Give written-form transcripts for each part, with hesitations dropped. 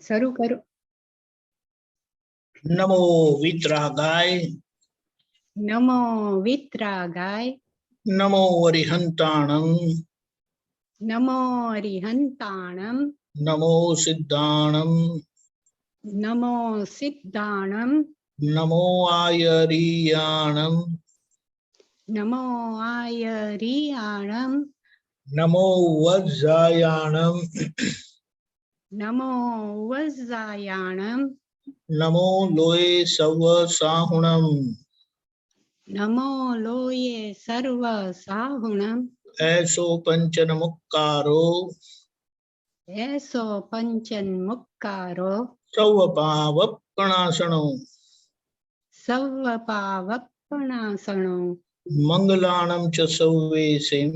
શરૂ કરો. નમો વિતરાગાય, નમો વિતરાગાય, નમો અરિહંતાણમ, નમો અરિહંતાણમ, નમો સિદ્ધાણમ, નમો સિદ્ધાણમ, નમો આયરિયાણમ, નમો આયરિયાણમ, નમો વજ્જાયાણમ, નમો વજ્જાયાણમ, નમો લોય સવ સાહુણમ, નમો લોયે સર્વ સાહુણમ, એસો પંચન મુક્કારો, એસો પંચન મુક્કારો, સૌ પાવપણાસણો, સૌ પાવપણાસણો, મંગલાણમ ચ સૌવેસિમ,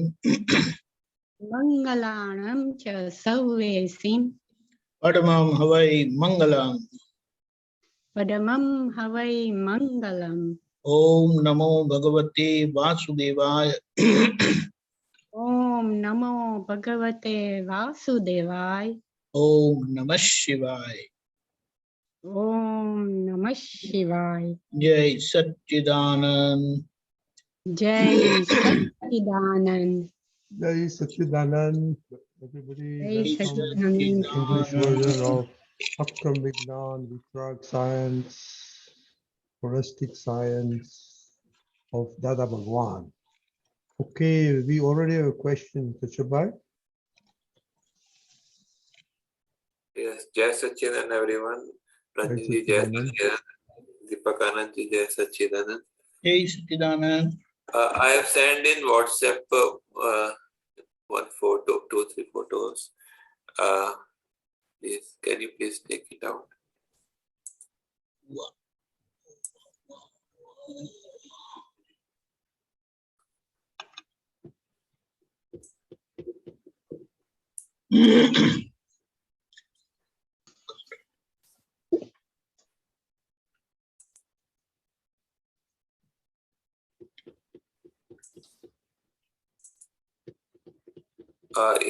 મંગલાણમ ચ સૌવેસિમ, પડમમ હવૈ મંગલમ. પડમમ હવૈ મંગલમ. ઓમ નમો ભગવતે વાસુદેવાય. ઓમ નમો ભગવતે વાસુદેવાય. ઓમ નમઃ શિવાય. ઓમ નમઃ શિવાય. જય સચ્ચિદાનંદ. જય સચ્ચિદાનંદ. Jai Satchidanand. Everybody, જય welcome. Sachchidanand. English version of Akram Vignan, Vitrag Science, Holistic Science of Dada Bhagwan. Okay, we already have a question, Chachabai. Yes, Jai Satchidanand everyone. Ranjit Jai Satchidanand. Deepakanandji Jai Satchidanand. જય સચ્ચિદાનંદ. I have sent in WhatsApp one photo, 2-3 photos. Please, can you please take it out?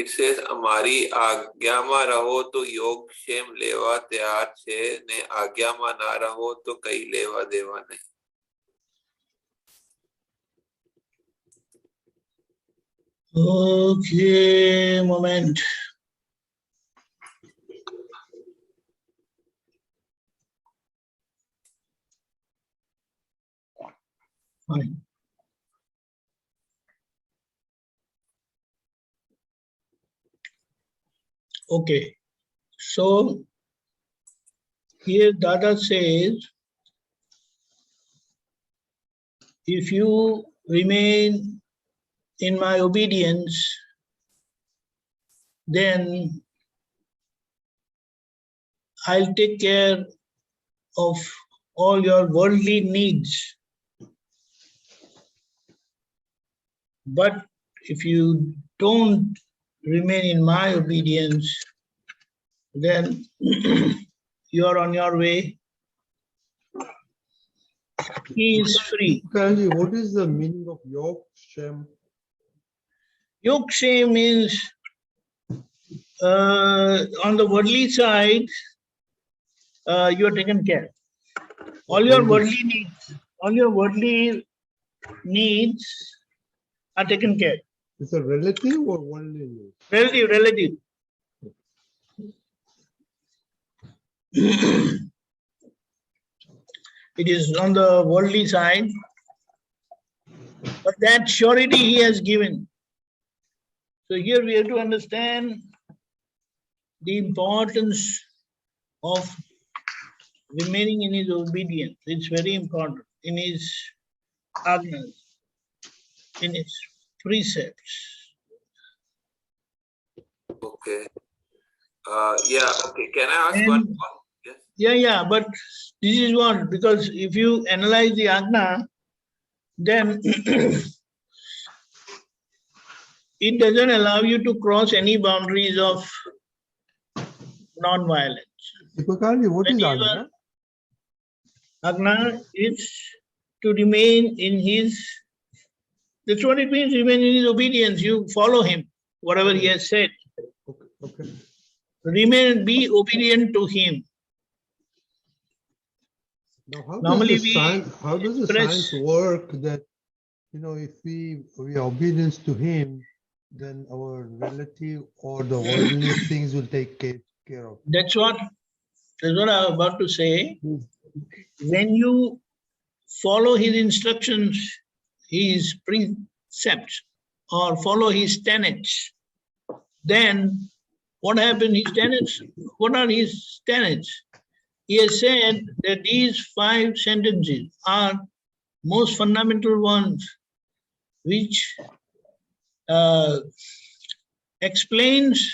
It says અમારી આજ્ઞામાં રહો તો યોગ ક્ષેમ લેવા તૈયાર છે ને આજ્ઞામાં ના રહો તો કઈ લેવા દેવા નહીં. Okay, moment. Fine. Okay, so here Dada says, if you remain in my obedience, then I'll take care of all your worldly needs. But if you don't remain in my obedience, then you are on your way. He is free. Kanji, what is the meaning of Yog Shem? Yokshe means on the worldly side, you are taken care. All your worldly needs are taken care. Is it relative or worldly? Relative. It is on the worldly side, but that surety he has given. So here we have to understand the importance of remaining in his obedience. It's very important in his agnas, in his precepts. Okay. Yeah, okay. Can I ask one more? Yes. Yeah, but this is what, because if you analyze the agna, then it doesn't allow you to cross any boundaries of non-violence. Deepakanji, what is Agna? Agna is to remain in his, that's what it means, remain in his obedience. You follow him, whatever he has said. Okay. remain, be obedient to him. Now, how Normally does the express- science work that, if we are obedience to him, then our relative or the worldly things will take care of. That's what I was about to say. When you follow his instructions, his precepts, or follow his tenets, then what happened? His tenets, what are his tenets? He has said that these 5 sentences are most fundamental ones, which explains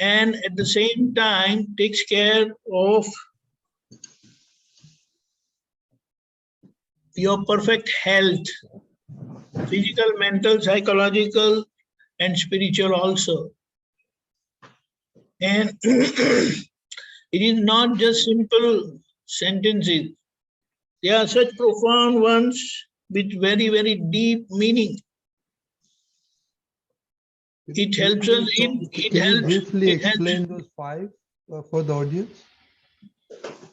and at the same time takes care of your perfect health, physical, mental, psychological, and spiritual also. And it is not just simple sentences. They are such profound ones with very, very deep meaning. It helps us. Can you briefly explain those 5 for the audience?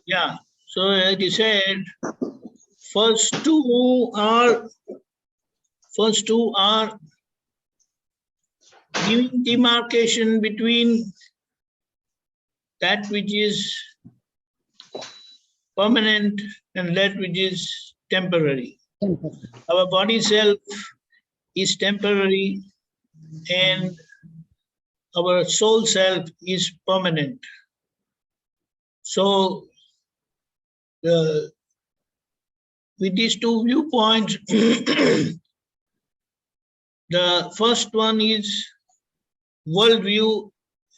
Yeah. So as he said, first two are giving demarcation between that which is permanent and that which is temporary. Our body self is temporary and our soul self is permanent. So with these 2 viewpoints, the first one is world view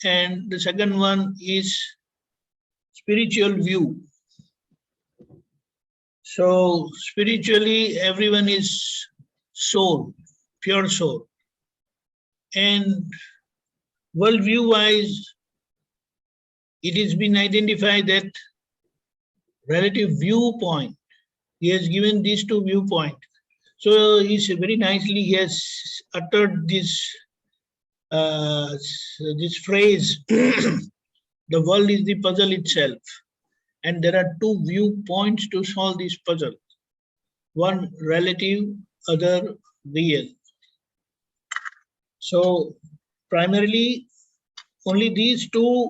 and the second one is spiritual view. So spiritually, everyone is soul, pure soul. And world view wise, it has been identified that relative viewpoint. He has given these 2 viewpoints. So he's very nicely, he has uttered this phrase, the world is the puzzle itself. And there are 2 viewpoints to solve this puzzle. One relative, other real. So primarily, only these 2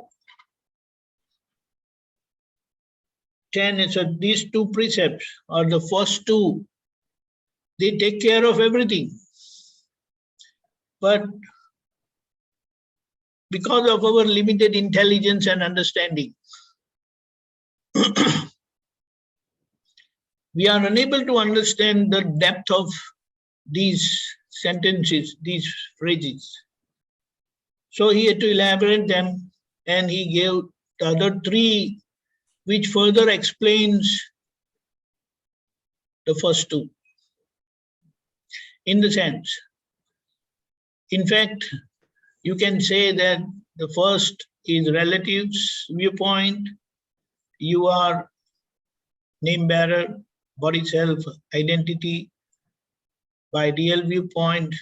tenets or these 2 precepts are the first 2. They take care of everything. But because of our limited intelligence and understanding, we are unable to understand the depth of these sentences, these phrases. So he had to elaborate them and he gave the other 3 which further explains the first 2. In the sense, in fact, you can say that the first is relatives viewpoint. You are name bearer, body self, identity. By real viewpoint,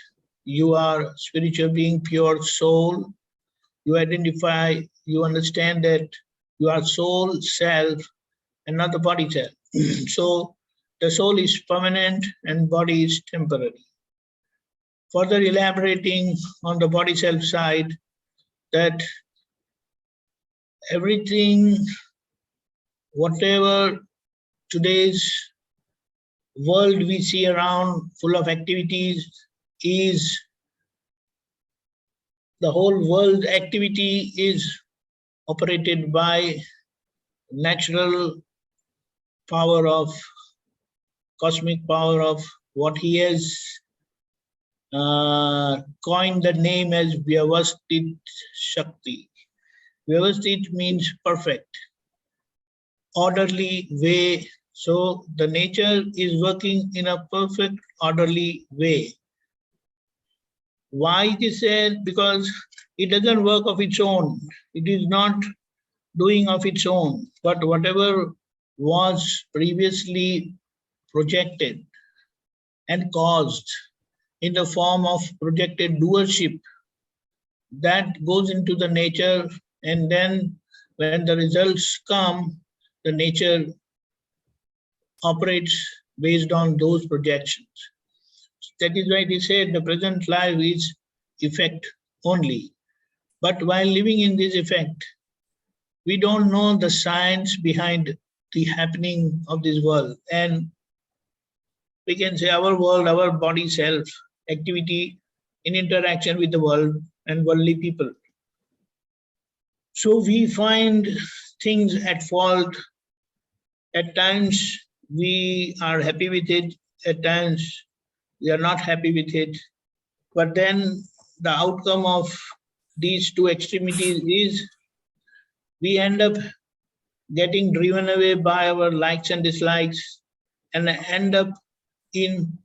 you are spiritual being, pure soul. You identify, you understand that you are soul, self, and not the body self. So the soul is permanent and body is temporary. Further elaborating on the body self side, that everything, whatever today's world we see around full of activities, is the whole world activity is operated by natural power of cosmic power of what he has coined the name as Vyavasthit Shakti. Vyavasthit means perfect, orderly way. So the nature is working in a perfect, orderly way. Why it is said? Because it doesn't work of its own. It is not doing of its own, but whatever was previously projected and caused in the form of projected doership, that goes into the nature And then when the results come, the nature operates based on those projections. That is why they said the present life is effect only. But while living in this effect, we don't know the science behind the happening of this world. And we can say our world, our body self, activity in interaction with the world and worldly people. So we find things at fault. At times we are happy with it, at times we are not happy with it. But then the outcome of these two extremities is we end up getting driven away by our likes and dislikes and end up in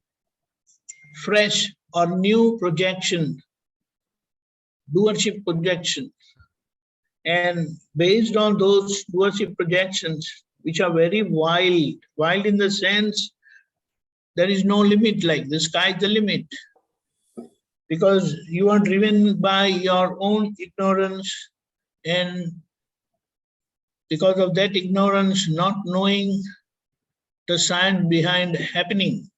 fresh or new projection, doership projection. And based on those doership projections, which are very wild in the sense there is no limit, like the sky is the limit. Because you are driven by your own ignorance, and because of that ignorance, not knowing the science behind happening,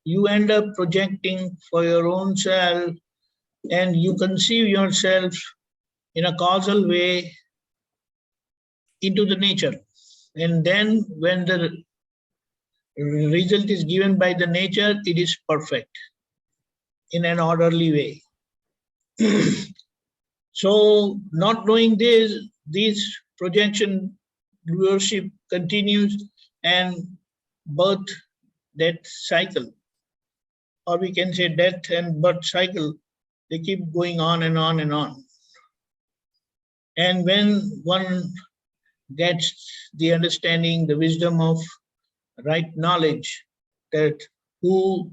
you end up projecting for your own self, and you conceive yourself in a causal way into the nature. And then when the result is given by the nature, it is perfect in an orderly way. So not knowing this projection doership continues, and birth, death cycle, or we can say death and birth cycle, they keep going on and on and on. And when one gets the understanding, the wisdom of right knowledge, that who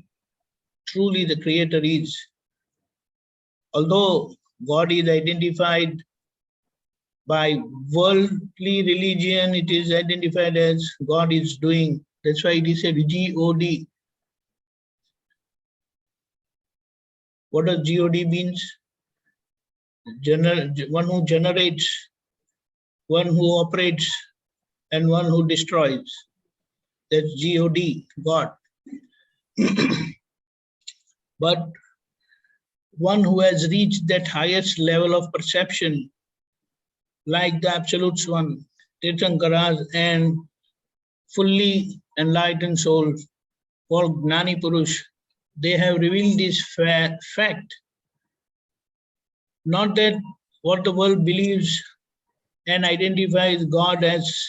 truly the creator is, although God is identified by worldly religion, it is identified as God is doing. That's why it is said G-O-D. What does G-O-D means? One who generates, one who operates, and one who destroys. That's G-O-D, God. But one who has reached that highest level of perception, like the Absolute One, Tirthankaras, and fully enlightened souls, called Gnani Purush, they have revealed this fact. Not that what the world believes and identifies God as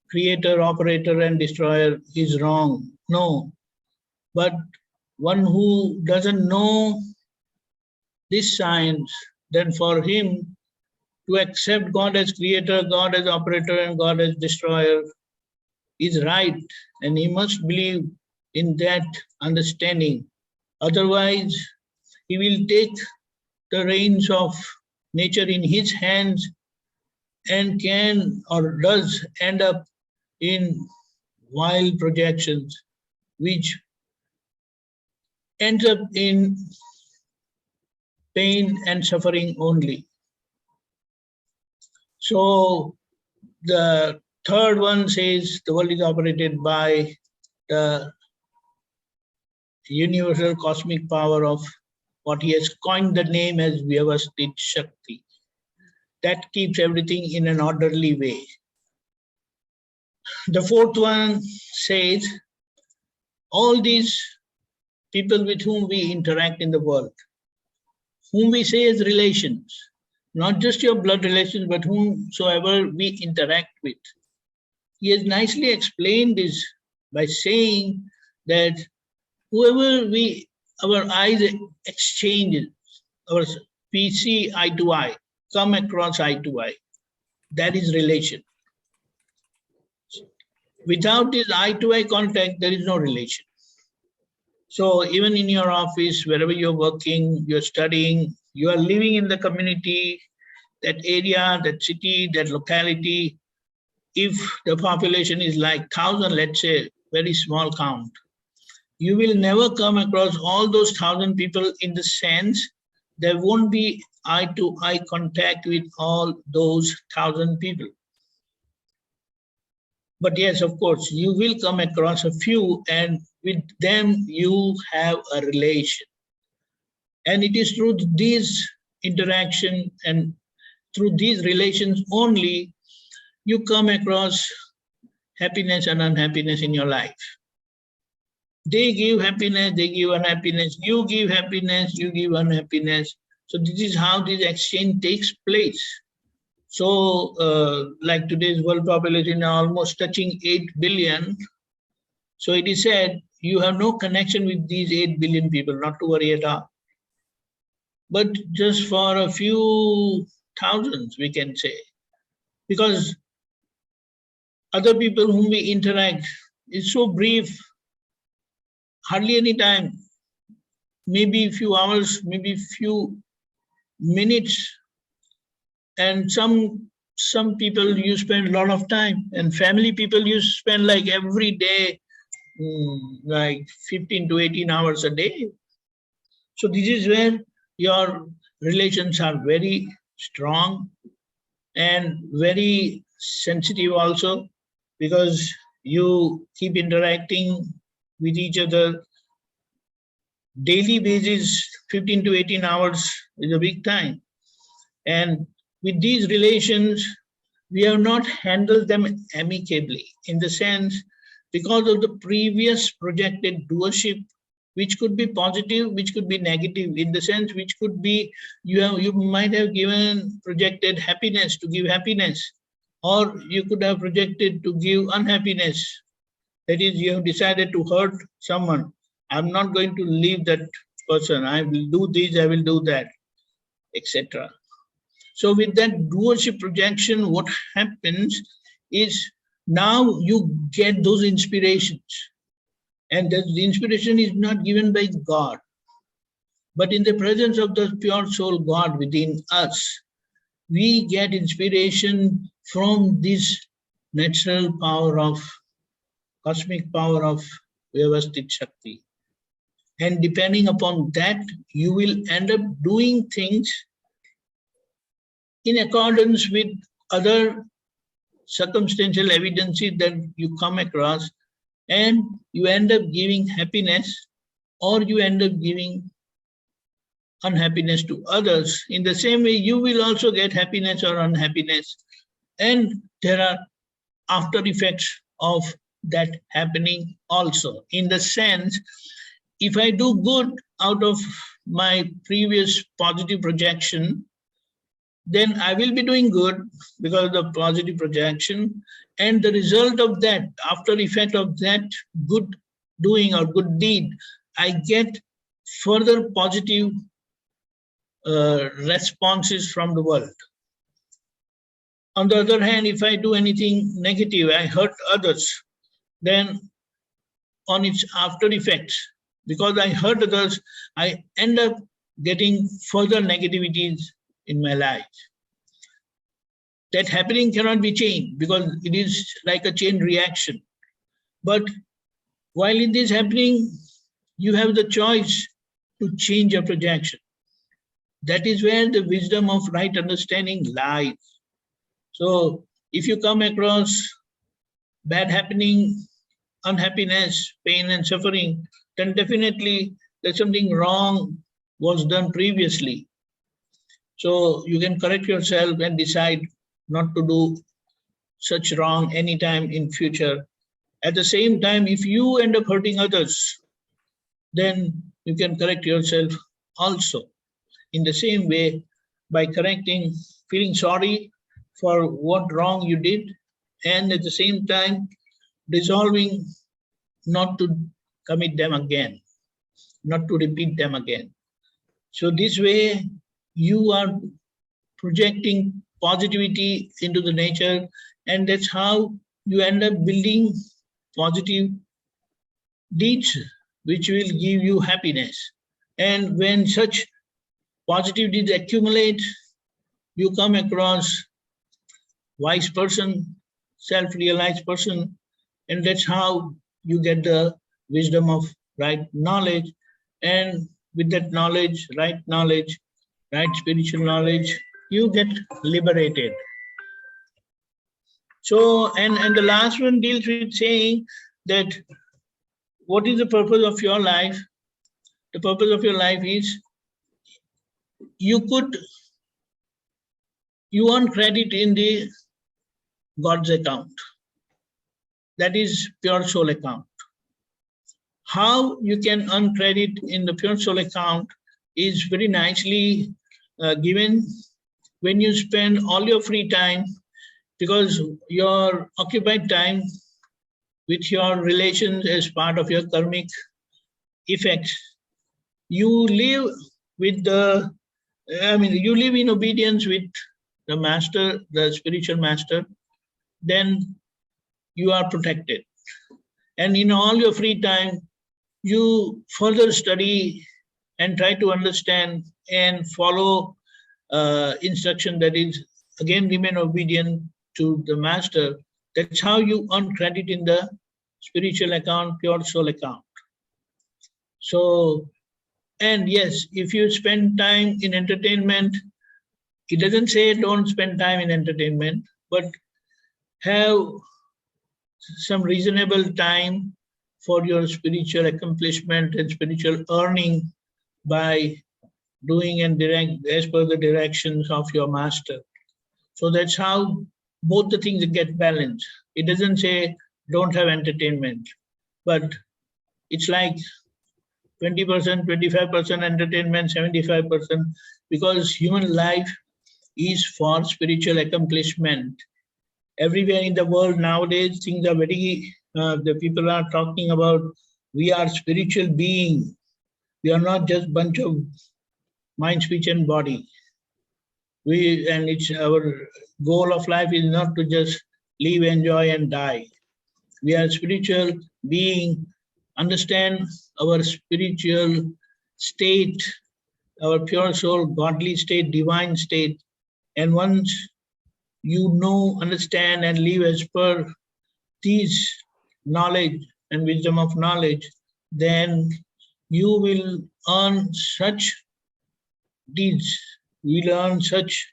creator, operator, and destroyer is wrong. No. But one who doesn't know this science, then for him to accept God as creator, God as operator, and God as destroyer is right. And he must believe in that understanding. Otherwise, he will take the reins of nature in his hands and can or does end up in wild projections, which ends up in pain and suffering only. So the third one says the world is operated by the universal cosmic power of what he has coined the name as Vyavasthit Shakti. That keeps everything in an orderly way. The fourth one says all these people with whom we interact in the world, whom we say as relations, not just your blood relations, but whomsoever we interact with. He has nicely explained this by saying that whoever our eyes exchange, we see eye to eye, come across eye to eye, that is relation. Without this eye to eye contact, there is no relation. So even in your office, wherever you're working, you're studying, you are living in the community, that area, that city, that locality, if the population is like 1,000, let's say, very small count, you will never come across all those 1,000 people in the sense there won't be eye-to-eye contact with all those 1,000 people. But yes, of course, you will come across a few, and with them you have a relation. And it is through these interaction and through these relations only you come across happiness and unhappiness in your life. They give happiness, they give unhappiness, you give happiness, you give unhappiness. So this is how this exchange takes place. So like today's world population are almost touching 8 billion. So it is said you have no connection with these 8 billion people, not to worry at all. But just for a few thousands, we can say, because other people whom we interact is so brief, hardly any time, maybe a few hours, maybe few minutes, and some people you spend a lot of time, and family people you spend like every day, like 15 to 18 hours a day. So this is where your relations are very strong and very sensitive also, because you keep interacting with each other daily basis. 15 to 18 hours is a big time. And with these relations, we have not handled them amicably, in the sense, because of the previous projected doership, which could be positive, which could be negative, in the sense which could be, you might have given projected happiness to give happiness, or you could have projected to give unhappiness. That is, you have decided to hurt someone. I'm not going to leave that person. I will do this, I will do that, etc. So with that doership projection, what happens is now you get those inspirations. And the inspiration is not given by God, but in the presence of the pure soul God within us, we get inspiration from this natural power of, cosmic power of Vyavasthit Shakti. And depending upon that, you will end up doing things in accordance with other circumstantial evidences that you come across, and you end up giving happiness, or you end up giving unhappiness to others. In the same way, you will also get happiness or unhappiness. And there are after effects of that happening also. In the sense, if I do good out of my previous positive projection, then I will be doing good because of the positive projection. And the result of that, after effect of that good doing or good deed, I get further positive responses from the world. On the other hand, if I do anything negative, I hurt others, then on its after effects, because I hurt others, I end up getting further negativities in my life. That happening cannot be changed because it is like a chain reaction. But while it is happening, you have the choice to change your projection. That is where the wisdom of right understanding lies. So if you come across bad happening, unhappiness, pain and suffering, then definitely there's something wrong was done previously. So you can correct yourself and decide not to do such wrong anytime in future. At the same time, if you end up hurting others, then you can correct yourself also. In the same way, by correcting, feeling sorry for what wrong you did, and at the same time, resolving not to commit them again, not to repeat them again. So this way, you are projecting positivity into the nature, and that's how you end up building positive deeds, which will give you happiness. And when such positive deeds accumulate, you come across wise person, self-realized person, and that's how you get the wisdom of right knowledge. And with that knowledge, right knowledge, right spiritual knowledge, you get liberated. So, and the last one deals with saying that what is the purpose of your life? The purpose of your life is you earn credit in the God's account. That is pure soul account. How you can earn credit in the pure soul account is very nicely given when you spend all your free time, because your occupied time with your relations as part of your karmic effects, you live with you live in obedience with the master, the spiritual master, then you are protected. And in all your free time, you further study and try to understand and follow instruction, that is, again, remain obedient to the master. That's how you earn credit in the spiritual account, pure soul account. So, and yes, if you spend time in entertainment, it doesn't say don't spend time in entertainment, but have some reasonable time for your spiritual accomplishment and spiritual earning by doing and direct as per the directions of your master. So that's how both the things get balanced. It doesn't say don't have entertainment, but it's like 20%, 25% entertainment, 75%, because human life is for spiritual accomplishment. Everywhere in the world nowadays, things are very, the people are talking about, we are spiritual beings. We are not just bunch of mind, speech and body. And it's our goal of life is not to just live, enjoy and die. We are spiritual being, understand our spiritual state, our pure soul, godly state, divine state. And once you know, understand and live as per these knowledge and wisdom of knowledge, then you will earn such deeds, you will earn such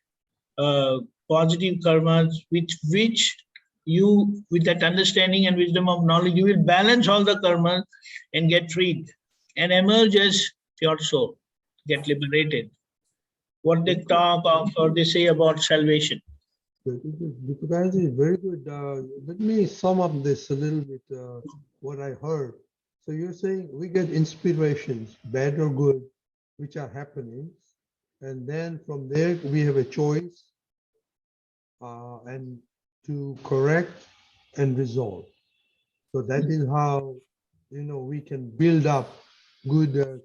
positive karmas with which you, with that understanding and wisdom of knowledge, you will balance all the karmas and get freed and emerge as pure soul, get liberated. What they talk of or they say about salvation. Deepakananji, very good. Let me sum up this a little bit, what I heard. So you're saying we get inspirations, bad or good, which are happening. And then from there, we have a choice and to correct and resolve. So that is how, we can build up good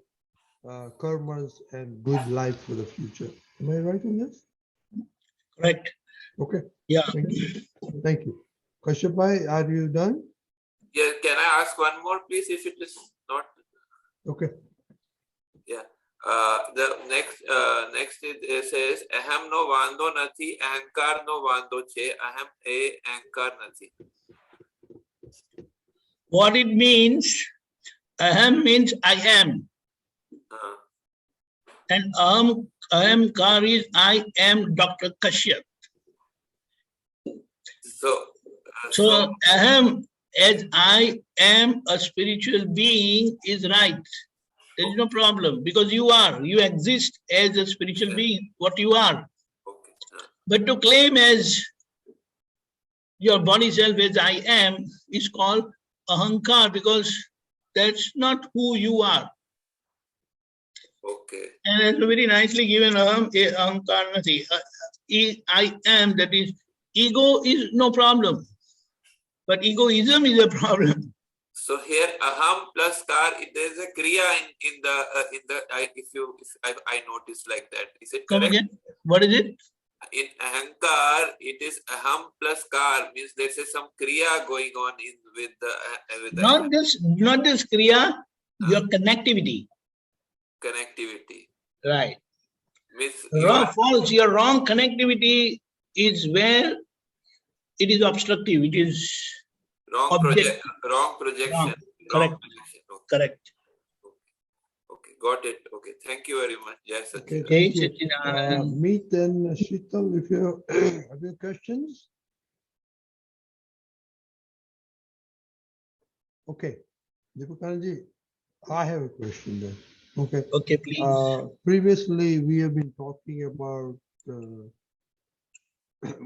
karmas and good life for the future. Am I right in this? Correct. Okay. Yeah. Thank you. Thank you. Kashyap, are you done? Yeah, can I ask one more, please, if it is not? Okay. Yeah. The next it says, aham no vando nathi, ahankar no vando che, aham ahankar nathi. What it means, aham means I am. And ahamkar is I am Dr. Kashyap. So aham, as I am a spiritual being, is right. There is no problem, because you exist as a spiritual being, what you are. But to claim as your body self as I am is called ahankar, because that's not who you are. Okay. And it's very nicely given, ahankar nathi. I am, that is, ego is no problem. But egoism is a problem. So here, aham plus kar, there is a kriya in the I noticed like that. Is it correct? Come again? What is it? In ahankar, it is aham plus kar, means there's some kriya going on with the Not this kriya, your connectivity. Connectivity. Right. Means False. Your wrong connectivity is where it is obstructive. It is wrong projection. Correct. Okay. Correct. Okay, got it. Okay, thank you very much. Jai Okay, Satchidanand. thank you. Satchidanand. Meet and Sheetal, if you have any questions. Okay, Deepakananji, I have a question then. Okay. Okay, please. Previously, we have been talking about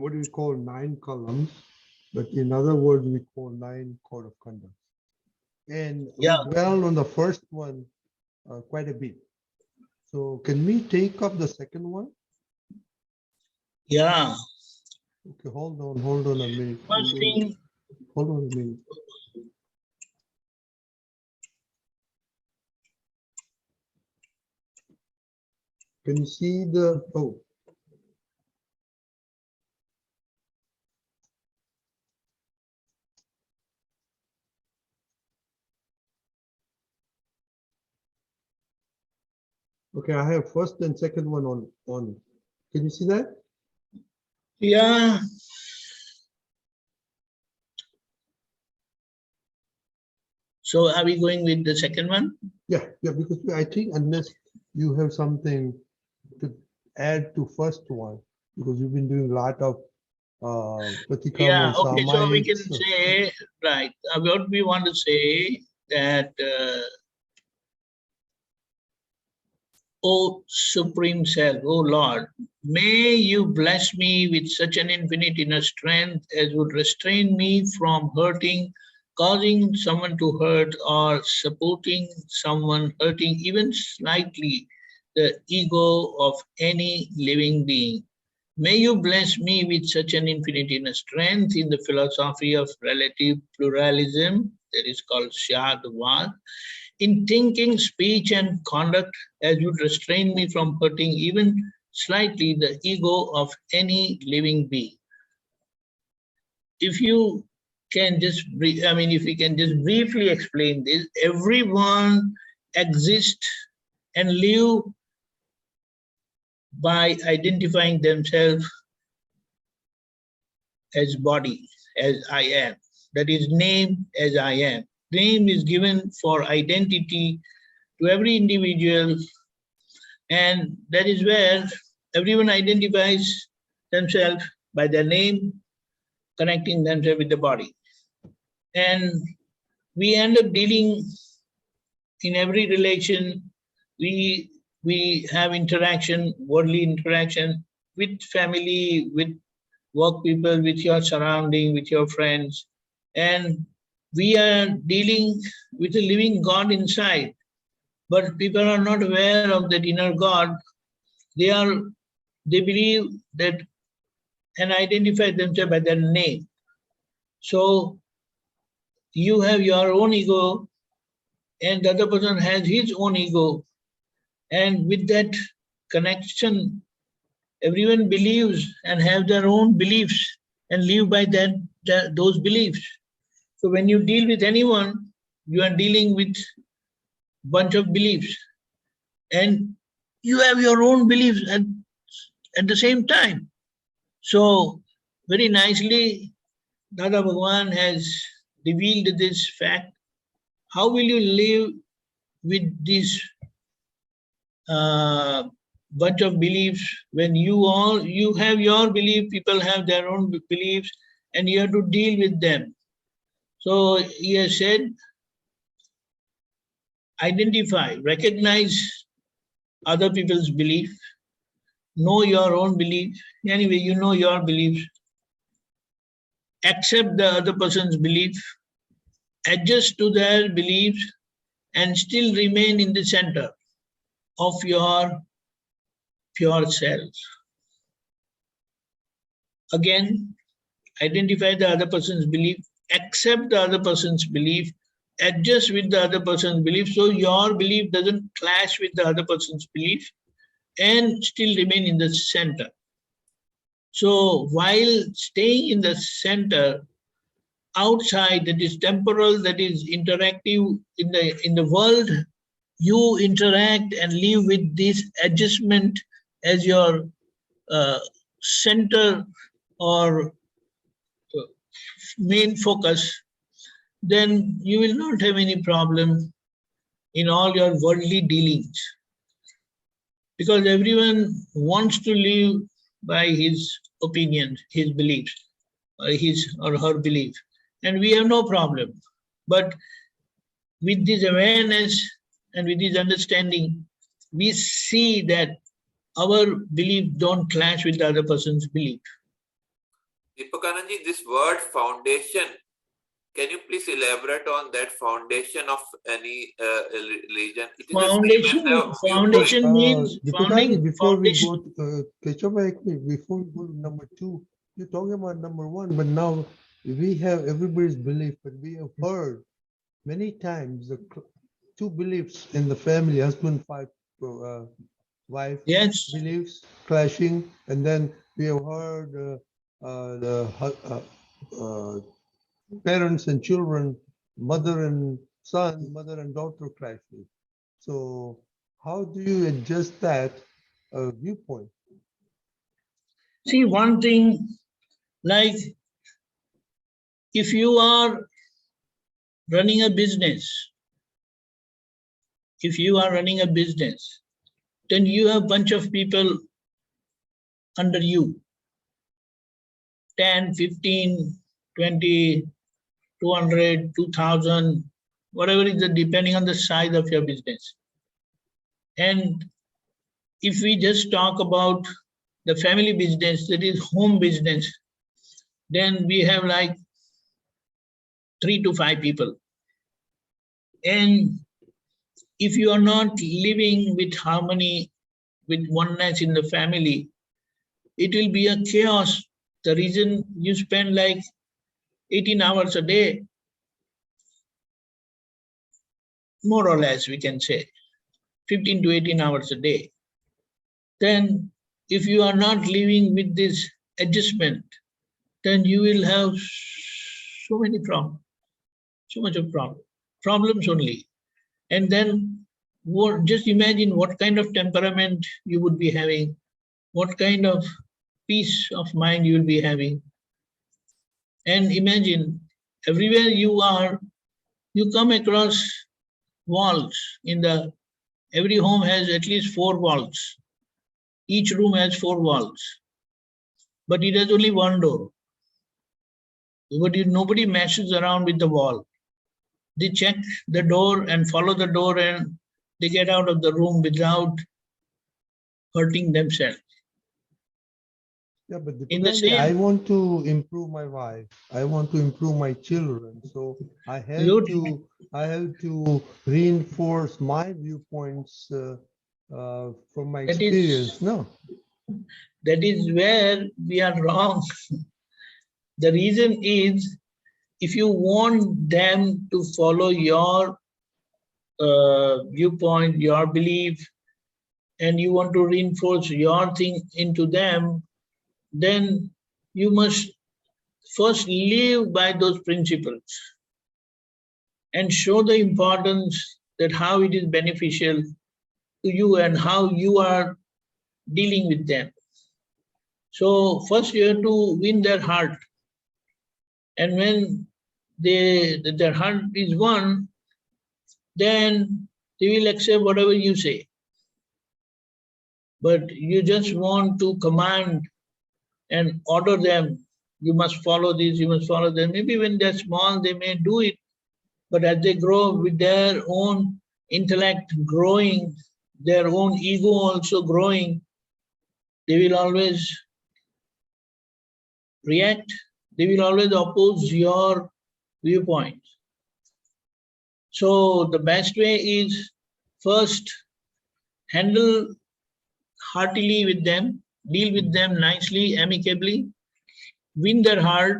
what do we call 9 columns, but in other words, we call 9 code of conduct. And Yeah. we dwelled on the first one quite a bit. So can we take up the second one? Yeah. Okay, hold on a minute. First thing, Hold on a minute. Can you see the, oh. Okay, I have first and second one on. Can you see that? yeah. So are we going with the second one? Yeah, because I think unless you have something to add to first one, because you've been doing a lot of pratikam Yeah, and okay, so we can samayik. say, right, what we want to say that, O Supreme Self, O Lord, may you bless me with such an infinite inner strength as would restrain me from hurting, causing someone to hurt, or supporting someone hurting even slightly the ego of any living being. May you bless me with such an infinite inner strength in the philosophy of relative pluralism, that is called Syadvad, in thinking, speech, and conduct, as would restrain me from hurting even slightly the ego of any living being. If you can just, if we can just briefly explain this, everyone exists and live by identifying themselves as body, as I am. That is name as I am. Name is given for identity to every individual, and that is where everyone identifies themselves by their name, connecting themselves with the body. And we end up dealing in every relation, we have interaction, worldly interaction with family, with work people, with your surrounding, with your friends, and we are dealing with a living God inside. But people are not aware of that inner God. They believe that and identify themselves by their name. So you have your own ego, and the other person has his own ego. And with that connection, everyone believes and have their own beliefs and live by those beliefs. So when you deal with anyone, you are dealing with bunch of beliefs, and you have your own beliefs at the same time. So very nicely, Dada Bhagwan has revealed this fact. How will you live with this bunch of beliefs when you have your belief, people have their own beliefs, and you have to deal with them? So he has said, identify, recognize other people's belief, know your own belief. Anyway, you know your beliefs. Accept the other person's belief, adjust to their beliefs, and still remain in the center of your pure self. Again, identify the other person's belief, accept the other person's belief, adjust with the other person's belief so your belief doesn't clash with the other person's belief, and still remain in the center. So while staying in the center, outside, that is temporal, that is interactive, in the world, you interact and live with this adjustment as your center or main focus, then you will not have any problem in all your worldly dealings. Because everyone wants to live by his opinions, his beliefs, or his or her belief. And we have no problem. But with this awareness and with this understanding, we see that our belief don't clash with the other person's belief. Deepakananji, this word foundation, can you please elaborate on that foundation of any religion? It is Foundation, the same as the foundation means Deepakananji, before we foundation. go to before we go to number 2, you're talking about number 1, but now we have everybody's belief, but we have heard many times the two beliefs in the family, husband, wife, Yes. beliefs clashing, and then we have heard the parents and children, mother and son, mother and daughter clashing. So how do you adjust that viewpoint? See, one thing, like if you are running a business, then you have a bunch of people under you, 10, 15, 20, 200, 2000, whatever is the, depending on the size of your business. And if we just talk about the family business, that is home business, then we have like 3 to 5 people. And if you are not living with harmony, with oneness in the family, it will be a chaos. The reason you spend like 18 hours a day, more or less we can say, 15 to 18 hours a day. Then if you are not living with this adjustment, then you will have so many problems, so much of problems only. And then just imagine what kind of temperament you would be having, what kind of peace of mind you will be having. And imagine everywhere you are, you come across walls. Every home has at least 4 walls. Each room has 4 walls, but it has only one door. Nobody messes around with the wall. They check the door and follow the door, and they get out of the room without hurting themselves. Yeah, but In the same, I want to improve my wife. I want to improve my children. So I have to reinforce my viewpoints from my experience. That is where we are wrong. The reason is, if you want them to follow your viewpoint, your belief, and you want to reinforce your thing into them, then you must first live by those principles and show the importance that how it is beneficial to you and how you are dealing with them. So first you have to win their heart. And when their heart is won, then they will accept whatever you say. But you just want to command and order them, you must follow this, you must follow that. Maybe when they're small, they may do it, but as they grow with their own intellect growing, their own ego also growing, they will always react, they will always oppose your viewpoint. So the best way is first handle heartily with them, deal with them nicely, amicably, win their heart,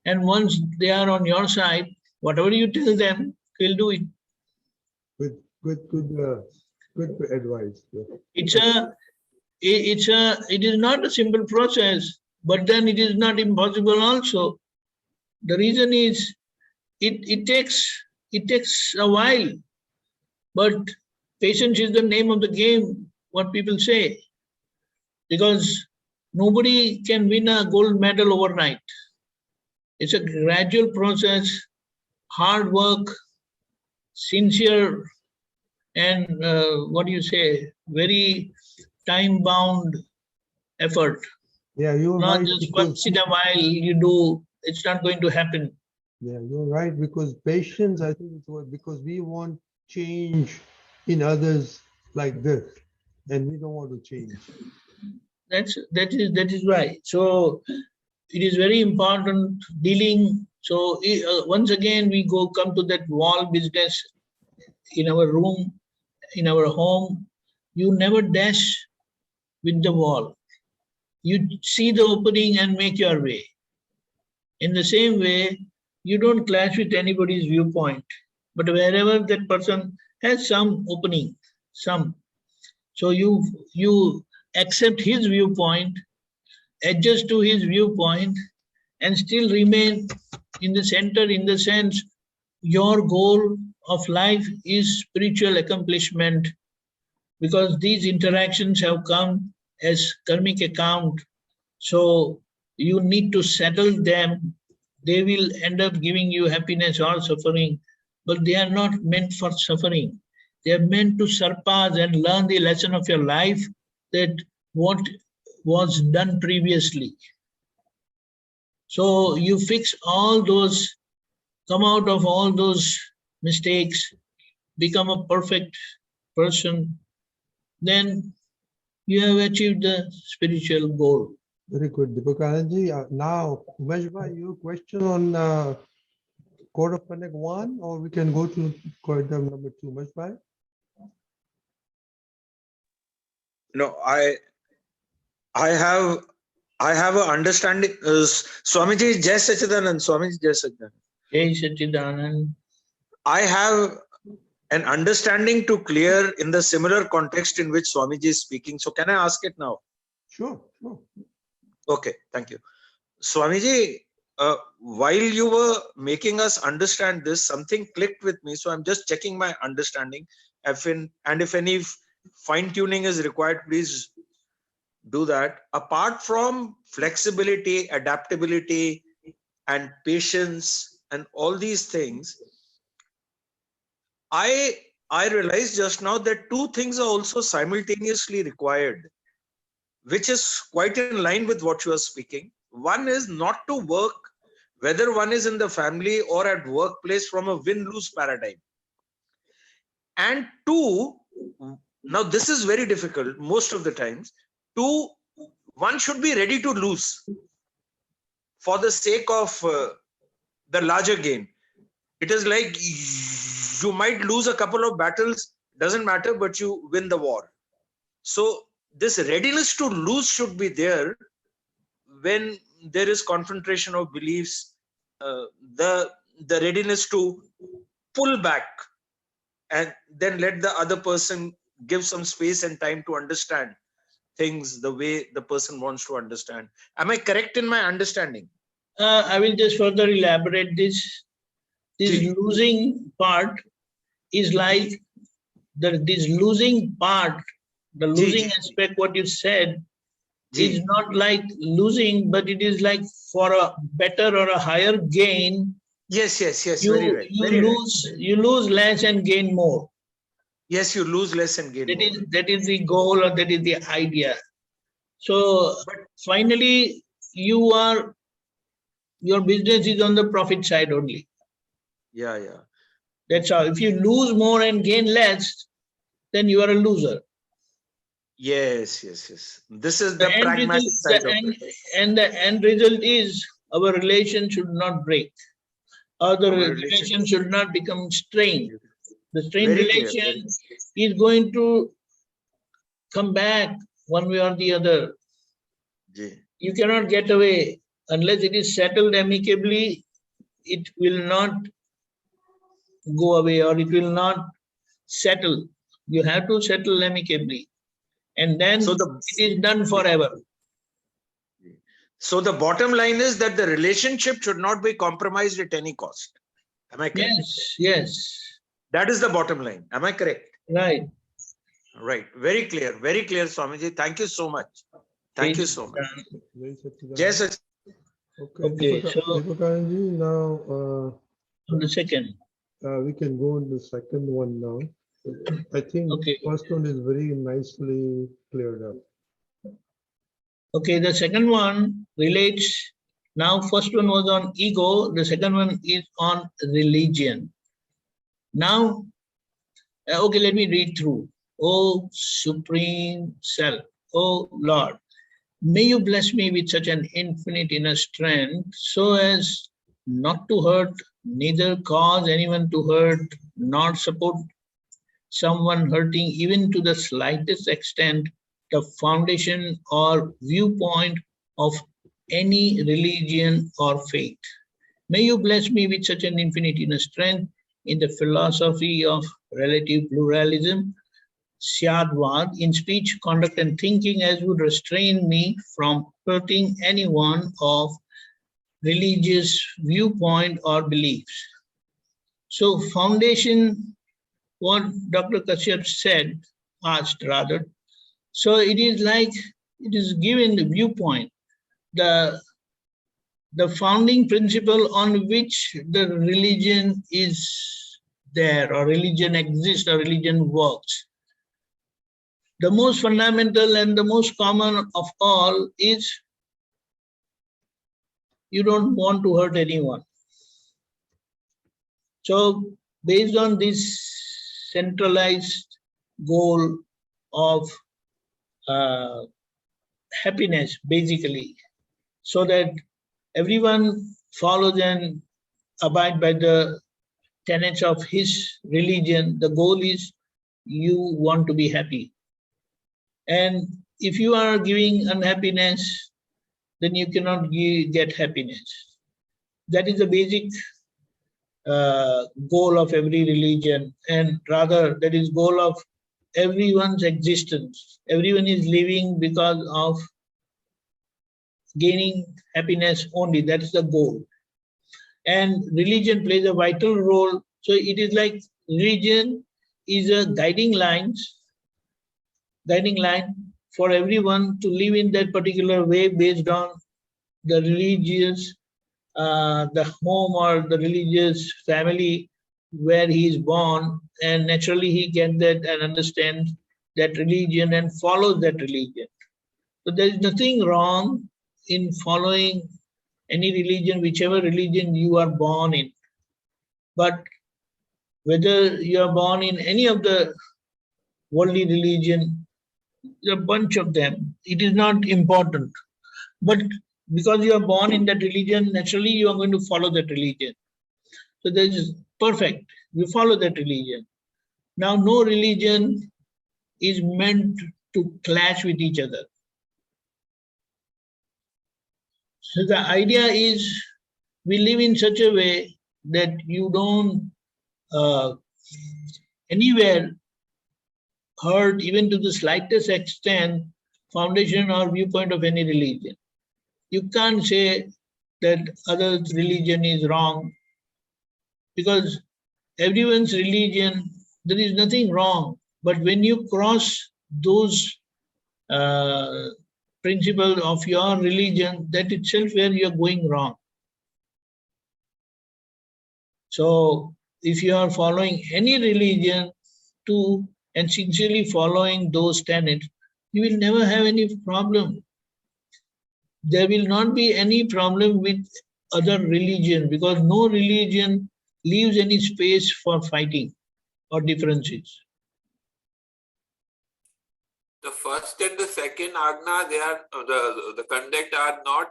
and once they are on your side, whatever you tell them, they'll do it. Good advice. It is not a simple process, but then it is not impossible also. The reason is it takes a while, but patience is the name of the game, what people say, because nobody can win a gold medal overnight. It's a gradual process, hard work, sincere and what do you say, very time-bound effort. Yeah, you're Not right. just Because, once in a while you do, it's not going to happen. yeah, you're right. Because patience, I think it's what, because we want change in others like this, and we don't want to change. That is right. So it is very important dealing. So once again we come to that wall business in our room, in our home. You never dash with the wall. You see the opening and make your way. In the same way, you don't clash with anybody's viewpoint, but wherever that person has some opening, so you accept his viewpoint, adjust to his viewpoint, and still remain in the center, in the sense your goal of life is spiritual accomplishment, because these interactions have come as karmic account. So you need to settle them. They will end up giving you happiness or suffering, but they are not meant for suffering. They are meant to surpass and learn the lesson of your life, that what was done previously. So you fix all those, come out of all those mistakes, become a perfect person, then you have achieved the spiritual goal. Very good, Deepakananji. Now, Umeshbhai, your question on Code of Conduct 1, or we can go to Code of number 2, Umeshbhai? No, I have an understanding. Swamiji Jai Sachidanand, Swamiji Jai Sachidanand. Jai Sachidanand. I have an understanding to clear in the similar context in which Swamiji is speaking. So can I ask it now? Sure, sure. Okay, thank you. Swamiji, while you were making us understand this, something clicked with me. So I'm just checking my understanding. And if any fine-tuning is required, please do that. Apart from flexibility, adaptability, and patience, and all these things, I realized just now that two things are also simultaneously required, which is quite in line with what you are speaking. One is not to work, whether one is in the family or at workplace, from a win-lose paradigm. And two, now this is very difficult most of the times. Two, one should be ready to lose for the sake of the larger gain. It is like you might lose a couple of battles, doesn't matter, but you win the war. So this readiness to lose should be there when there is confrontation of beliefs, the readiness to pull back and then let the other person give some space and time to understand things the way the person wants to understand. Am I correct in my understanding? I will just further elaborate this. This losing part is like this losing part, the losing aspect, what you said, is not like losing, but it is like for a better or a higher gain. Yes, very right. You lose less and gain more. Yes, you lose less and gain more. That is the goal, or that is the idea. So, but finally, your business is on the profit side only. Yeah. That's all. If you lose more and gain less, then you are a loser. Yes. This is the pragmatic side of it. And the end result is our relation should not break, or the relation should not become strained. The strained relation is going to come back one way or the other. You cannot get away unless it is settled amicably. It will not go away, or it will not settle. You have to settle amicably, and then it is done forever. So the bottom line is that the relationship should not be compromised at any cost. Am I correct? Yes. That is the bottom line. Am I correct? Right. Very clear, Swamiji. Thank you so much. Thank you so much. Yes. Okay. So Deepakananji, now on the second. We can go on the second one now. I think Okay. first one is very nicely cleared up. Okay, the second one relates. Now, first one was on ego. The second one is on religion. Now, okay, let me read through. O Supreme Self, O Lord, may you bless me with such an infinite inner strength so as not to hurt, neither cause anyone to hurt, nor support someone hurting even to the slightest extent the foundation or viewpoint of any religion or faith. May you bless me with such an infinite inner strength in the philosophy of relative pluralism, Syadvad, in speech, conduct, and thinking, as would restrain me from hurting anyone of religious viewpoint or beliefs. So, foundation, what Dr. Kashyap said, asked rather. So it is like it is given the viewpoint, the founding principle on which the religion is there, or religion exists, or religion works. The most fundamental and the most common of all is you don't want to hurt anyone. So based on this centralized goal of happiness, basically, so that everyone follows and abide by the tenets of his religion, the goal is you want to be happy. And if you are giving unhappiness, then you cannot get happiness. That is the basic goal of every religion, and rather that is goal of everyone's existence. Everyone is living because of gaining happiness only. That is the goal. And religion plays a vital role. So it is like religion is a guiding line for everyone to live in that particular way based on the religious, the home or the religious family where he is born, and naturally he gets that and understands that religion and follows that religion. So there is nothing wrong in following any religion, whichever religion you are born in. But whether you are born in any of the worldly religion, a bunch of them, it is not important. But because you are born in that religion, naturally you are going to follow that religion. So that is perfect. You follow that religion. Now, no religion is meant to clash with each other. So the idea is we live in such a way that you don't anywhere hurt, even to the slightest extent, foundation or viewpoint of any religion. You can't say that other religion is wrong, because everyone's religion, there is nothing wrong. But when you cross those principles of your religion, that itself where you are going wrong. So if you are following any religion too, and sincerely following those tenets, you will never have any problem. There will not be any problem with other religion, because no religion leaves any space for fighting or differences. The first and the second Agna, they are the conduct are not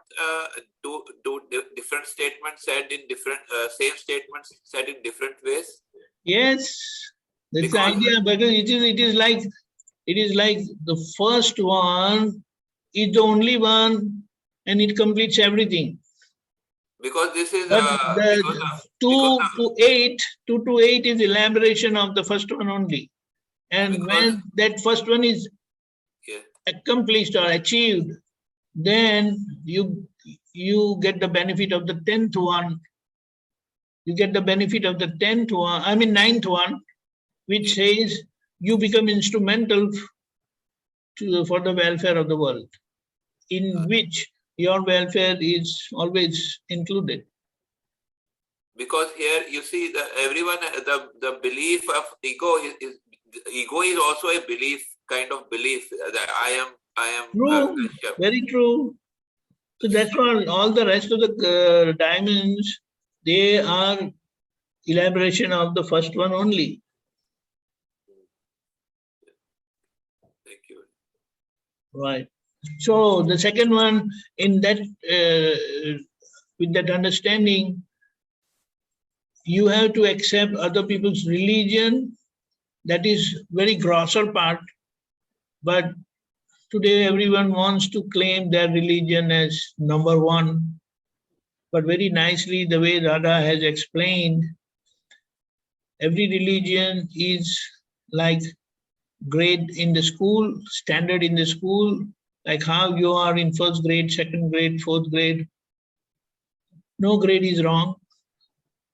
two different statements said in different same statements said in different ways. Yes, that's the idea. Because it is like the first one is the only one, and it completes everything. Because this is the 2 to 8 is elaboration of the first one only. And when that first one is accomplished or achieved, then you get the benefit of the 10th one. You get the benefit of the 10th one, I mean 9th one, which says you become instrumental for the welfare of the world, in which your welfare is always included. Because here you see everyone, the belief of ego is ego is also a belief, kind of belief that I am. True, very true. So that's why all the rest of the diamonds, they are elaboration of the first one only. Thank you. Right. So the second one, in that, with that understanding, you have to accept other people's religion. That is very grosser part. But today everyone wants to claim their religion as number one. But very nicely, the way Dada has explained, every religion is like grade in the school, standard in the school, like how you are in first grade, second grade, fourth grade. No grade is wrong.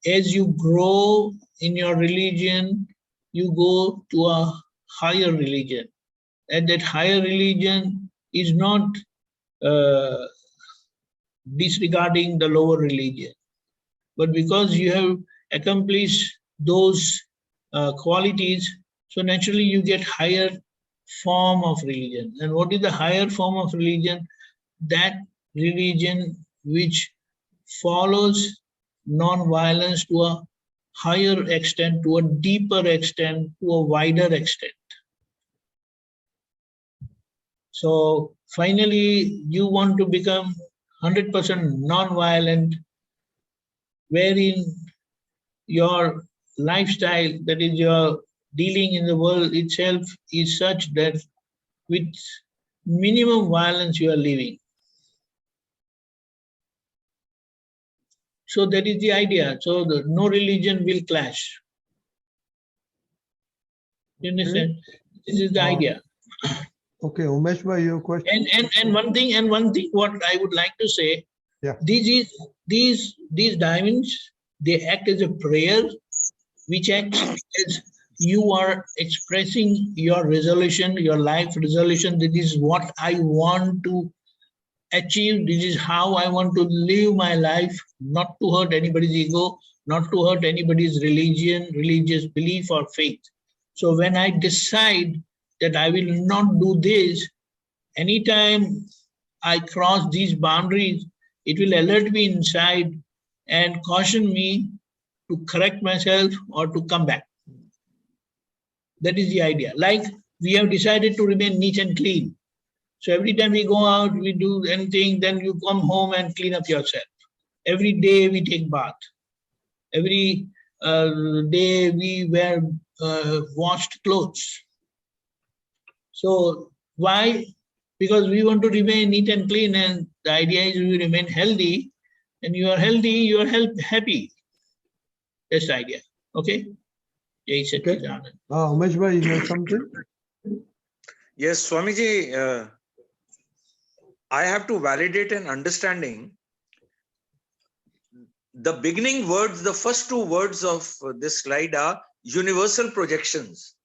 As you grow in your religion, you go to a higher religion. And that higher religion is not disregarding the lower religion. But because you have accomplished those qualities, so naturally you get higher form of religion. And what is the higher form of religion? That religion which follows non-violence to a higher extent, to a deeper extent, to a wider extent. So finally, you want to become 100% non-violent, wherein your lifestyle, that is your dealing in the world itself, is such that with minimum violence you are living. So that is the idea. So no religion will clash. You understand? This is the idea. Okay, Umesh bhai, your question. And one thing, what I would like to say, Yeah. These diamonds, they act as a prayer, which acts as you are expressing your resolution, your life resolution. This is what I want to achieve. This is how I want to live my life, not to hurt anybody's ego, not to hurt anybody's religion, religious belief or faith. So when I decide that I will not do this, anytime I cross these boundaries, it will alert me inside and caution me to correct myself or to come back. That is the idea. Like we have decided to remain neat and clean. So every time we go out, we do anything, then you come home and clean up yourself. Every day we take bath. Every day we wear washed clothes. So why? Because we want to remain neat and clean, and the idea is we remain healthy, and you are healthy, you are happy. That's the idea. Okay? Jai Satchidanand. Umesh bhai, you have something? Yes, Swamiji, I have to validate an understanding. The beginning words, the first two words of this slide are universal projections.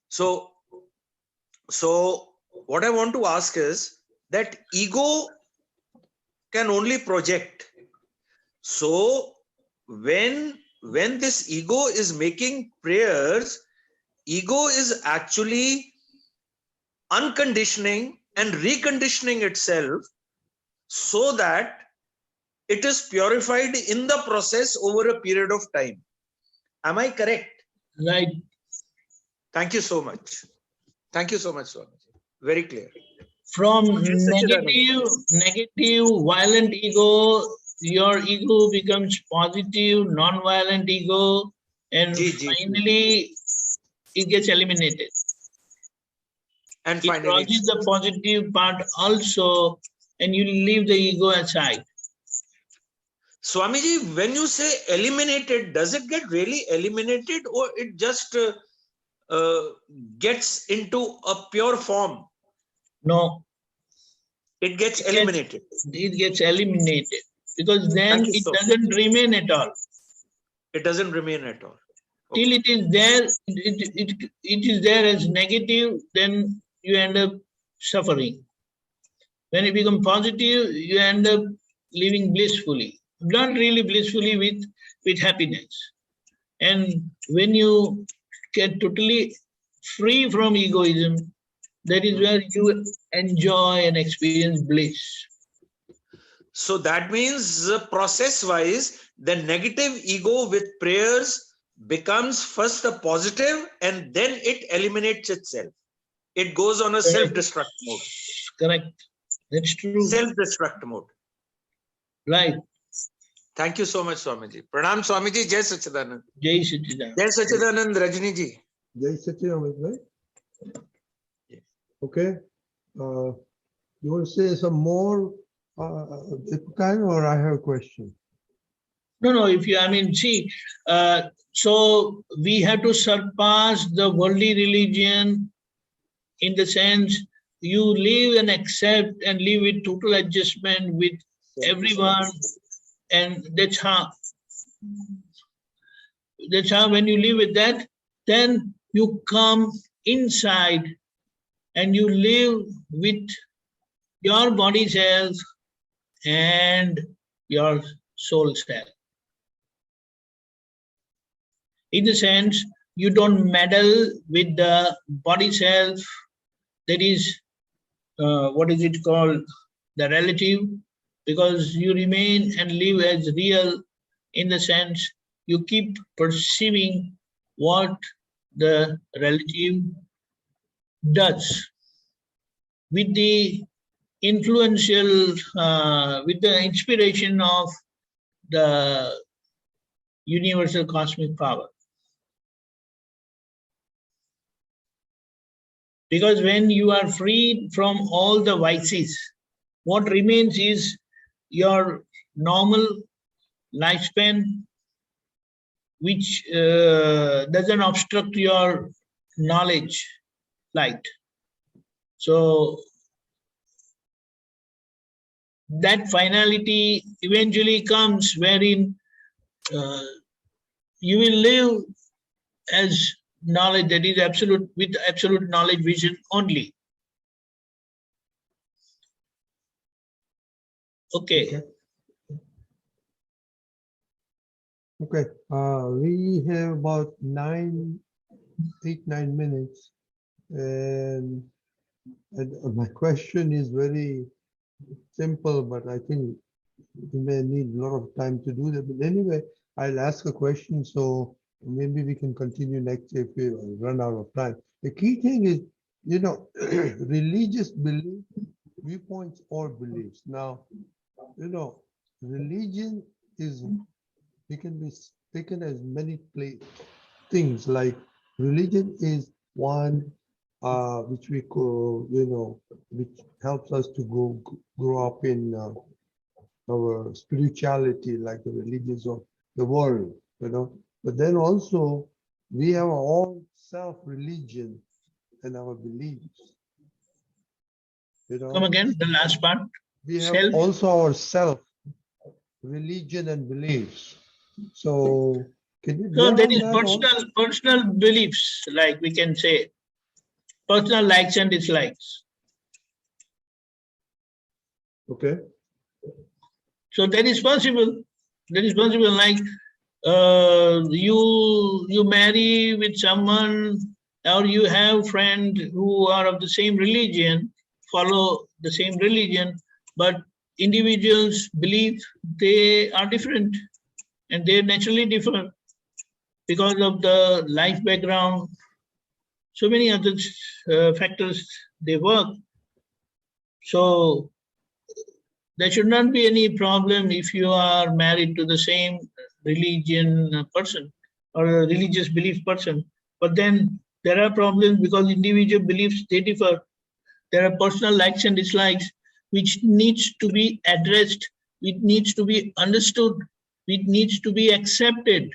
So what I want to ask is that ego can only project. So when this ego is making prayers, ego is actually unconditioning and reconditioning itself so that it is purified in the process over a period of time. Am I correct? Right. Thank you so much. Thank you so much, Swamiji. Very clear. From negative, violent ego, your ego becomes positive, non-violent ego, and finally it gets eliminated. And it finally, crosses the positive part also, and you leave the ego aside. Swamiji, when you say eliminated, does it get really eliminated, or it just gets into a pure form? No. It gets eliminated. It gets eliminated because then it doesn't remain at all. It doesn't remain at all. Okay. Till it is there, it is there as negative, then you end up suffering. When you become positive, you end up living blissfully. Not really blissfully, with happiness. And when you get totally free from egoism, that is where you enjoy and experience bliss. So that means process-wise, the negative ego with prayers becomes first a positive and then it eliminates itself. It goes on a self-destruct mode. Correct. That's true. Self-destruct mode. Right. Thank you so much, Swamiji. Pranam, Swamiji. Jai Sachidanand. Jai Sachidanand. Jai Sachidanand, Rajni ji. Jai Sachidanand, right? Okay. You want to say some more, Deepakananji, or I have a question? No, if you, I mean, see, so we have to surpass the worldly religion in the sense you live and accept and live with total adjustment with everyone, and that's how when you live with that, then you come inside and you live with your body self and your soul self. In the sense, you don't meddle with the body self, that is, what is it called, the relative, because you remain and live as real in the sense you keep perceiving what the relative does. With the influential, with the inspiration of the universal cosmic power. Because when you are freed from all the vices, what remains is your normal lifespan, which doesn't obstruct your knowledge light. So that finality eventually comes wherein you will live as knowledge, that is absolute, with absolute knowledge vision only. Okay. Okay. We have about 8-9 minutes, and my question is very simple, but I think we may need a lot of time to do that. But anyway, I'll ask a question, so maybe we can continue next if we run out of time. The key thing is, you know, religious belief, viewpoints or beliefs. Now, you know, religion is, it can be taken as many things, like religion is one which we call, you know, which helps us to grow up in our spirituality, like the religions of the world, you know. But then also we have our own self-religion and our beliefs. You know, Come again, the last part. we have Self. also our self-religion and beliefs. So can you So dwell there on is that personal beliefs, like we can say, personal likes and dislikes. Okay. So that is possible. That is possible. Like you marry with someone, or you have friends who are of the same religion, follow the same religion, but individuals believe they are different, and they naturally differ because of the life background. So many other factors they work. So there should not be any problem if you are married to the same religion person or a religious belief person. But then there are problems because individual beliefs, they differ. There are personal likes and dislikes which needs to be addressed, it needs to be understood, it needs to be accepted,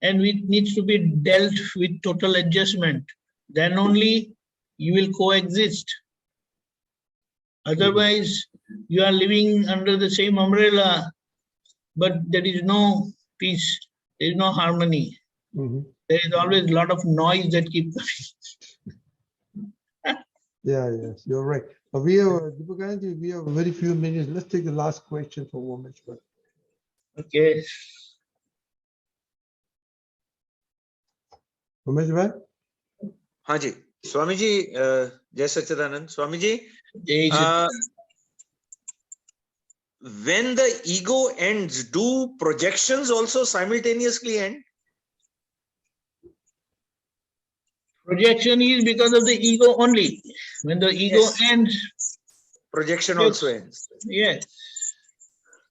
and it needs to be dealt with total adjustment. Then only you will coexist. Otherwise, you are living under the same umbrella, but there is no peace, there is no harmony. There is always a lot of noise that keeps coming. Yeah, yes, you're right. We have, Deepakananji, we have very few minutes. Let's take the last question for Womeshwar. Okay. Womeshwar? Haji, Swamiji, Jai Sachidanand, Swamiji, Jai Satchidanand. when the ego ends, do projections also simultaneously end? Projection is because of the ego only. When the ego Yes. ends, Projection Yes. also ends. yes,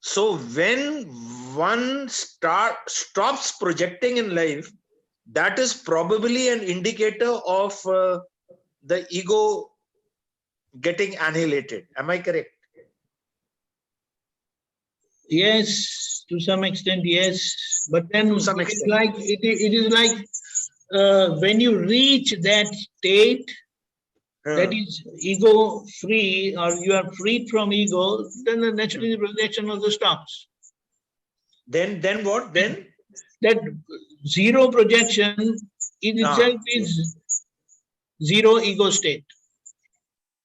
So when one stops projecting in life, that is probably an indicator of the ego getting annihilated. Am I correct? yes, to some extent, yes. But then To some it is extent. like it is like when you reach that state, that is ego free, or you are freed from ego, then naturally the projection also stops. Then what? Then That zero projection in itself is zero ego state.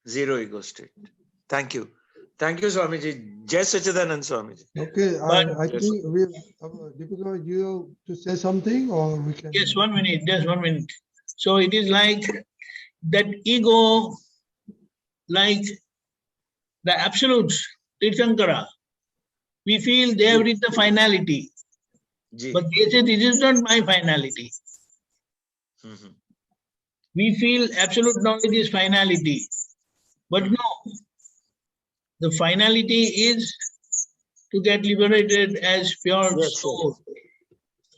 zero ego state. Thank you. Thank you, Swamiji. Jai Sachidanand, Swamiji. Okay, But- I think we Deepika, you to say something or we can. Just 1 minute, just 1 minute. So it is like that ego, like the absolutes, Tirthankara. We feel they have reached the finality, Ji. but they say this is not my finality. Mhm. We feel absolute knowledge is finality, but no. The finality is to get liberated as pure Yes, soul.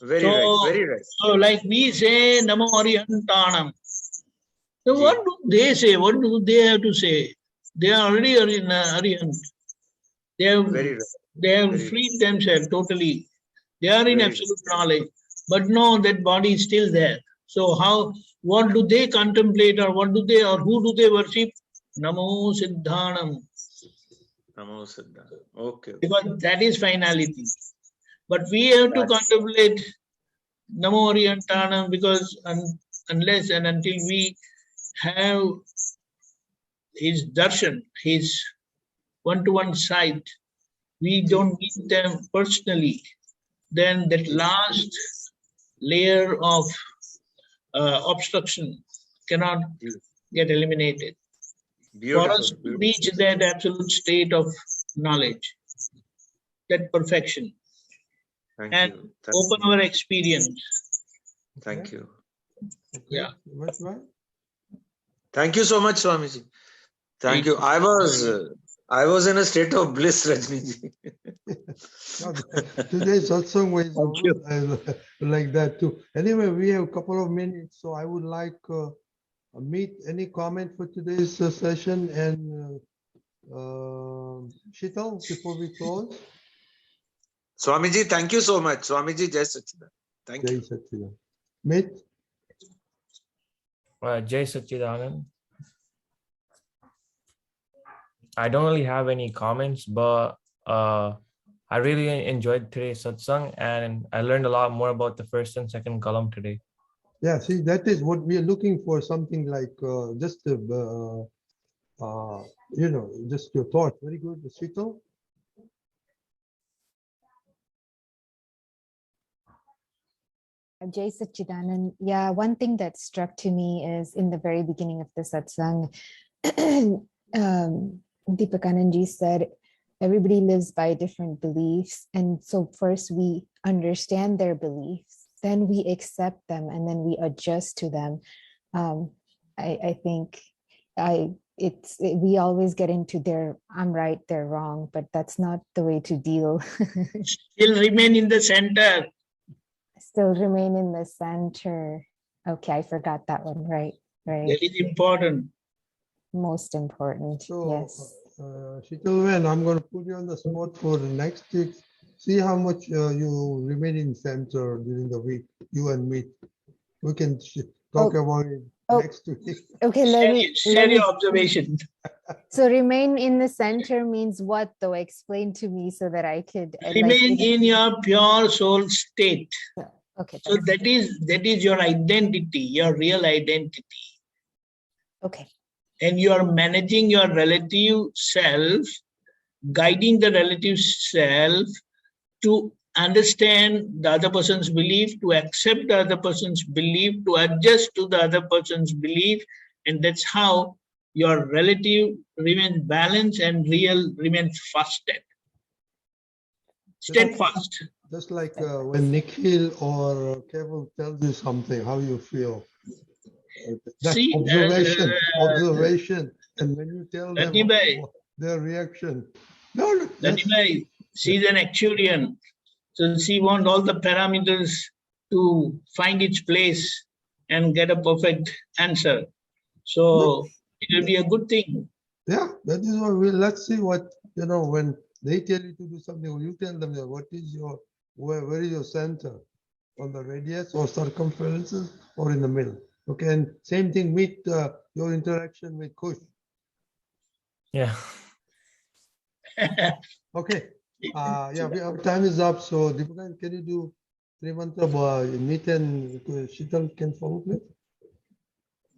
Very So- right. Very right. So like we say, Namo Arihantanam. So what do they say? What do they have to say? They are already Arihant. They have, Very right. they have Very freed themselves totally. They are in Very absolute knowledge. But no, that body is still there. So what do they contemplate, or who do they worship? Namo Siddhanam. Namo Siddha. Okay. Because that is finality. But we have to contemplate Namo Arihantanam, because unless and until we have his darshan, his one-to-one sight, we don't meet them personally, then that last layer of obstruction cannot get eliminated. Beautiful. For us to reach that absolute state of knowledge, that perfection, Thank and you. open our experience. Thank you. Okay. Yeah. That's right. Thank you so much, Swamiji. Thank you. I was in a state of bliss, Rajniji. Today's satsang was Thank you. like that too. Anyway, we have a couple of minutes, so I would like Meet any comment for today's session, and Shital before we close. Swamiji, thank you so much. Swamiji, Jai Sachidanand. Thank Jai you. Sachidanand. Meet. Jai Sachidanand. I don't really have any comments, but I really enjoyed today's satsang, and I learned a lot more about the first and second column today. Yeah, see, that is what we are looking for, something like just, just your thought. Very good, Shital. Jai Sachidanand. Yeah, one thing that struck to me is in the very beginning of the satsang, Deepakanandji said, everybody lives by different beliefs. And so first we understand their beliefs, then we accept them, and then we adjust to them. I think we always get into I'm right, they're wrong, but that's not the way to deal. Still remain in the center. Still remain in the center. Okay, I forgot that one. Right. That is important. Most important. So, yes. Shital, I'm going to put you on the spot for the next week. See how much you remain in center during the week, you and me. We can talk about it next week. Okay, Share your observation. So remain in the center means what though? Explain to me so that I could Remain in your pure soul state. Okay. So that is your identity, your real identity. Okay. And you are managing your relative self, guiding the relative self to understand the other person's belief, to accept the other person's belief, to adjust to the other person's belief, and that's how your relative remains balanced and real remains fasted. Steadfast. Just like when Nikhil or Keval tells you something, how you feel. That See, observation, and when you tell them Ratnibhai, their reaction. No, Ratnibhai, she's an actuarian. So she wants all the parameters to find its place and get a perfect answer. So it will be a good thing. Yeah, that is what let's see what, when they tell you to do something, you tell them what is where is your center? On the radius or circumferences or in the middle? Okay, and same thing with your interaction with Kush. Yeah. Okay. Yeah, our time is up. So, Deepakan, can you do 3 mantra? Meet and Shital can follow, please.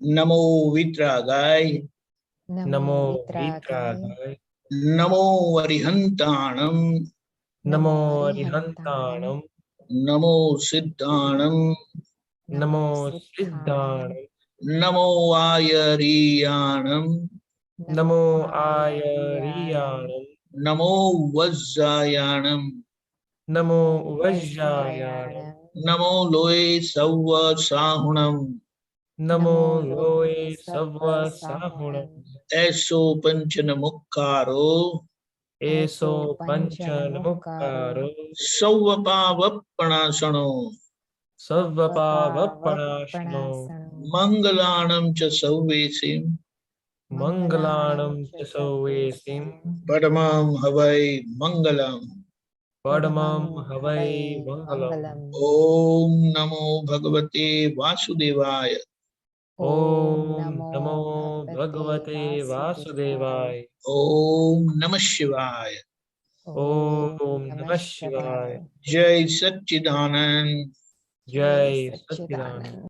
Namo Vitragai. Namo Vitragai. Namo Varihantanam. Namo Arihantanam. Namo Siddhanam. Namo Siddhanam. Namo Ayariyanam. Namo Ayariyanam. Namo Vajjayanam. Namo Vajjayanam. Namo Loe Savva Sahunam. Namo Loe Savva Sahunam. Eso Panchanamukkaro. Eso Panchanamukkaro. Savvapavappanasano. Savvapavappanasano. Mangalanam cha Sauvesim. Mangalanam cha Sauvesim. Padamam Havai Mangalam. Padamam Havai Mangalam. Om Namo Bhagavate Vasudevaya. Om Namo Bhagavate Vasudevaya. Om Namah Shivaya. Om Namah Shivaya. Jai Satchidanand. Jai Satchidanand.